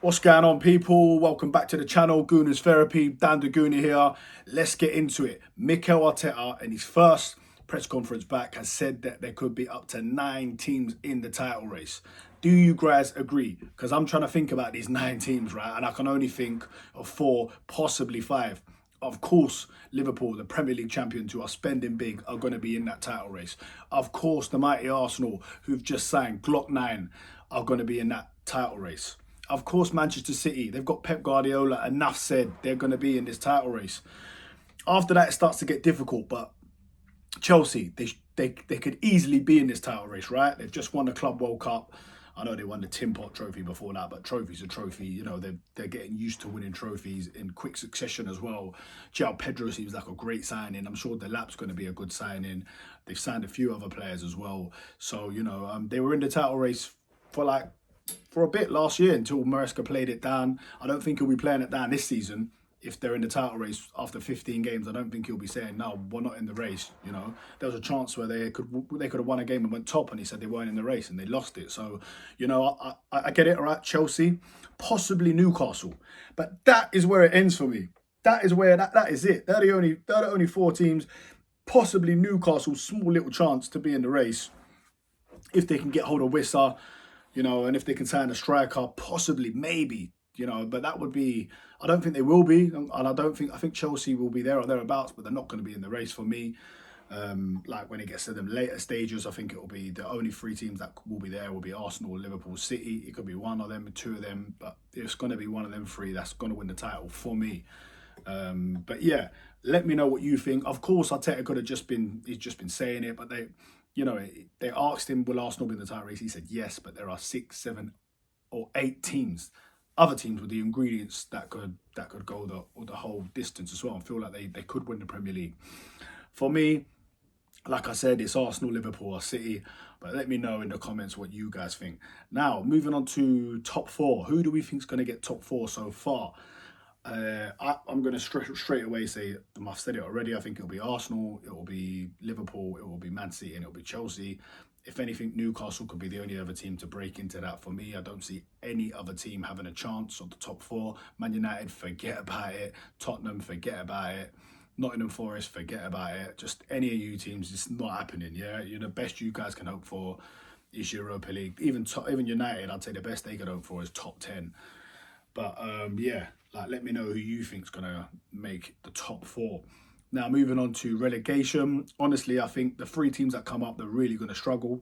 What's going on, people? Welcome back to the channel. Gooners Therapy. Dan the Gooner here. Let's get into it. Mikel Arteta, in his first press conference back, has said that there could be up to 9 teams in the title race. Do you guys agree? Because I'm trying to think about these 9 teams, right? And I can only think of 4, possibly 5. Of course, Liverpool, the Premier League champions who are spending big, are going to be in that title race. Of course, the mighty Arsenal, who've just signed Glock 9, are going to be in that title race. Of course, Manchester City, they've got Pep Guardiola. Enough said, they're going to be in this title race. After that, it starts to get difficult, but Chelsea, they could easily be in this title race, right? They've just won the Club World Cup. I know they won the Tin Pot trophy before that, but trophy's a trophy. You know, they're getting used to winning trophies in quick succession as well. João Pedro seems like a great signing. I'm sure Delap's going to be a good signing. They've signed a few other players as well. So, they were in the title race for a bit last year until Maresca played it down. I don't think he'll be playing it down this season. If they're in the title race after 15 games, I don't think he'll be saying, no, we're not in the race. There was a chance where they could have won a game and went top, and he said they weren't in the race and they lost it. So, I get it, all right, Chelsea, possibly Newcastle. But that is where it ends for me. That is where that is it. They're the only 4 teams, possibly Newcastle, small little chance to be in the race if they can get hold of Wissa, and if they can sign a striker, possibly, maybe, but that would be, I don't think they will be, and I think Chelsea will be there or thereabouts, but they're not going to be in the race for me. Like when it gets to them later stages, I think it will be the only 3 teams that will be there will be Arsenal, Liverpool, City. It could be one of them, 2 of them, but it's going to be one of them 3 that's going to win the title for me. But yeah, let me know what you think. Of course, Arteta could have he's just been saying it, but they asked him, will Arsenal be in the title race? He said yes, but there are 6, 7 or 8 teams, other teams with the ingredients that could go the whole distance as well and feel like they could win the Premier League. For me, like I said, it's Arsenal, Liverpool or City, but let me know in the comments what you guys think. Now, moving on to top 4. Who do we think is going to get top 4 so far? I'm going to straight away say, I've said it already, I think it'll be Arsenal, it will be Liverpool, it will be Man City, and it will be Chelsea. If anything, Newcastle could be the only other team to break into that for me. I don't see any other team having a chance on the top 4. Man United, forget about it. Tottenham, forget about it. Nottingham Forest, forget about it. Just any of you teams, it's not happening, yeah? The best you guys can hope for is Europa League. Even United, I'd say the best they could hope for is top 10. But yeah, let me know who you think's gonna make the top 4. Now, moving on to relegation. Honestly, I think the 3 teams that come up, they're really gonna struggle.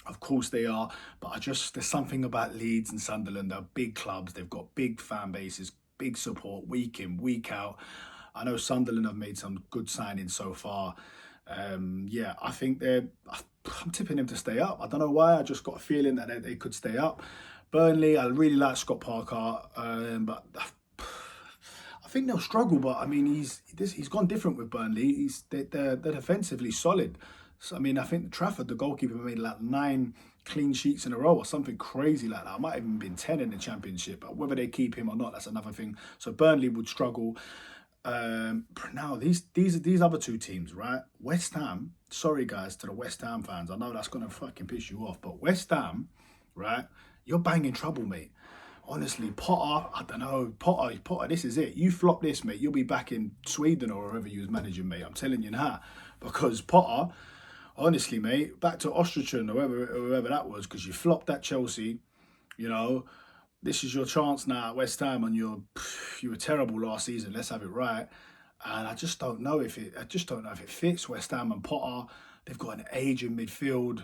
Of course they are, but there's something about Leeds and Sunderland. They're big clubs. They've got big fan bases, big support week in, week out. I know Sunderland have made some good signings so far. Yeah, I think I'm tipping them to stay up. I don't know why. I just got a feeling that they could stay up. Burnley, I really like Scott Parker, but I think they'll struggle. But I mean, he's gone different with Burnley. They're defensively solid. So, I mean, I think Trafford, the goalkeeper, made like 9 clean sheets in a row or something crazy like that. It might have even been 10 in the Championship. But whether they keep him or not, that's another thing. So Burnley would struggle. Now these other 2 teams, right? West Ham. Sorry guys to the West Ham fans. I know that's gonna fucking piss you off, but West Ham, right? You're banging trouble, mate. Honestly, Potter, I don't know. Potter, this is it. You flop this, mate. You'll be back in Sweden or wherever you was managing, mate. I'm telling you now. Because Potter, honestly, mate, back to Ostrachan or whoever that was, because you flopped that Chelsea, this is your chance now at West Ham, and you were terrible last season. Let's have it right. And I just don't know if it fits West Ham and Potter. They've got an age in midfield.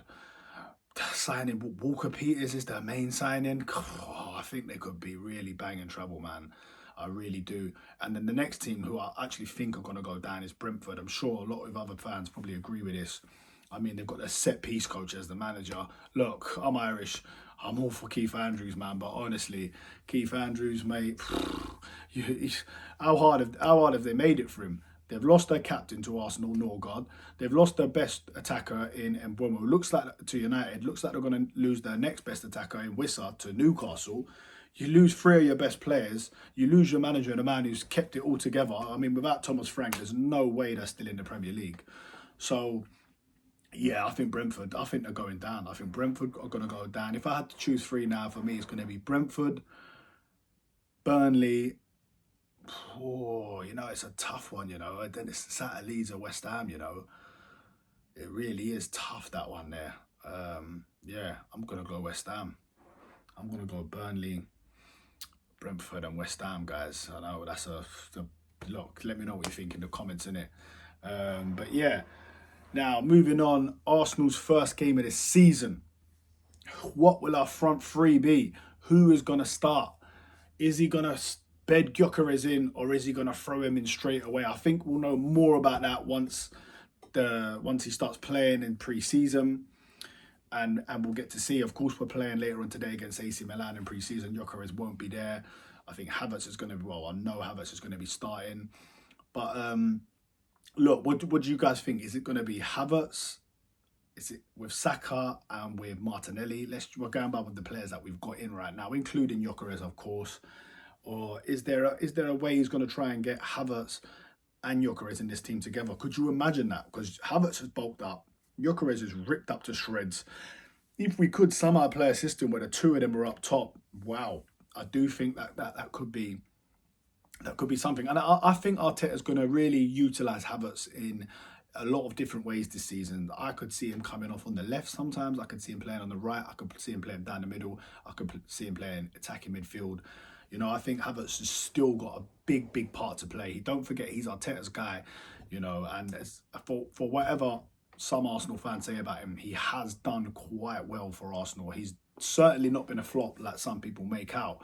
Signing Walker Peters is their main signing. Oh, I think they could be really banging trouble, man. I really do. And then the next team who I actually think are going to go down is Brentford. I'm sure a lot of other fans probably agree with this. I mean, they've got their set piece coach as the manager. Look, I'm Irish. I'm all for Keith Andrews, man. But honestly, Keith Andrews, mate, how hard have they made it for him? They've lost their captain to Arsenal, Norgard. They've lost their best attacker in Mbeumo. Looks like to United. Looks like they're going to lose their next best attacker in Wissa to Newcastle. You lose 3 of your best players. You lose your manager and a man who's kept it all together. I mean, without Thomas Frank, there's no way they're still in the Premier League. So, yeah, I think they're going down. I think Brentford are going to go down. If I had to choose 3 now, for me, it's going to be Brentford, Burnley. Oh, you know, it's a tough one, you know. And then it's Saturday Leeds or West Ham, you know. It really is tough, that one there. Yeah, I'm going to go West Ham. I'm going to go Burnley, Brentford and West Ham, guys. I know that's look, let me know what you think in the comments, innit? But yeah, now moving on, Arsenal's first game of the season. What will our front three be? Who is going to start? Is he going to bed Gyokeres in, or is he going to throw him in straight away? I think we'll know more about that once he starts playing in pre-season. And we'll get to see. Of course, we're playing later on today against AC Milan in pre-season. Gyokeres won't be there. I think Havertz is going to be, well, I know Havertz is going to be starting. But look, what do you guys think? Is it going to be Havertz? Is it with Saka and with Martinelli? We're going back with the players that we've got in right now, including Gyokeres, of course. Or is there a way he's going to try and get Havertz and Gyokeres in this team together? Could you imagine that? Because Havertz has bulked up. Gyokeres is ripped up to shreds. If we could somehow play a system where the two of them are up top, wow, I do think that could be something. And I think Arteta's going to really utilise Havertz in a lot of different ways this season. I could see him coming off on the left sometimes. I could see him playing on the right. I could see him playing down the middle. I could see him playing attacking midfield. You know, I think Havertz has still got a big part to play. Don't forget, he's Arteta's guy, you know, and for whatever some Arsenal fans say about him, he has done quite well for Arsenal. He's certainly not been a flop like some people make out.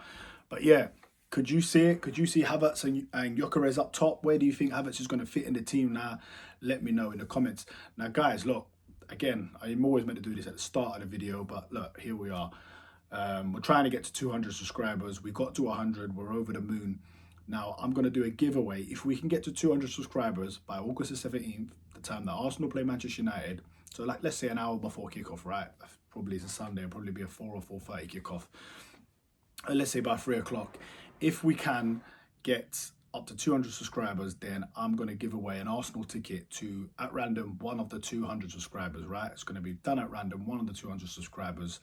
But yeah, could you see it? Could you see Havertz and Gyokeres up top? Where do you think Havertz is going to fit in the team now? Let me know in the comments. Now, guys, look, again, I'm always meant to do this at the start of the video, but look, here we are. We're trying to get to 200 subscribers. We got to 100. We're over the moon. Now, I'm going to do a giveaway. If we can get to 200 subscribers by August the 17th, the time that Arsenal play Manchester United, so like let's say an hour before kickoff, right? Probably it's a Sunday, it'll probably be a 4 or 4:30 kickoff. Let's say by 3 o'clock. If we can get up to 200 subscribers, then I'm going to give away an Arsenal ticket to, at random, one of the 200 subscribers, right? It's going to be done at random. One of the 200 subscribers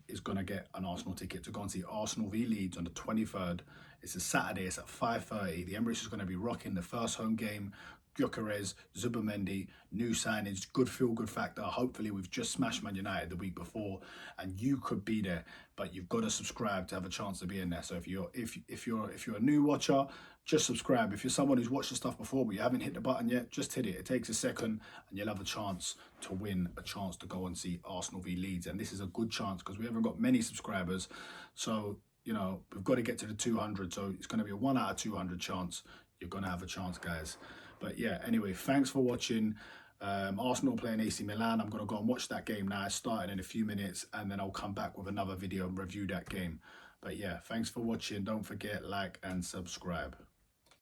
is going to get an Arsenal ticket to go and see Arsenal v Leeds on the 23rd. It's a Saturday, it's at 5:30. The Emirates is going to be rocking the first home game. Gyokeres, Zubimendi, new signings, good feel-good factor. Hopefully, we've just smashed Man United the week before, and you could be there. But you've got to subscribe to have a chance to be in there. So if you're a new watcher, just subscribe. If you're someone who's watched the stuff before but you haven't hit the button yet, just hit it. It takes a second, and you'll have a chance to win, a chance to go and see Arsenal v Leeds. And this is a good chance because we haven't got many subscribers. So you know we've got to get to the 200. So it's going to be a 1 out of 200 chance. You're going to have a chance, guys. But yeah, anyway, thanks for watching. Arsenal playing AC Milan. I'm going to go and watch that game now. It's starting in a few minutes, and then I'll come back with another video and review that game. But yeah, thanks for watching. Don't forget, like and subscribe.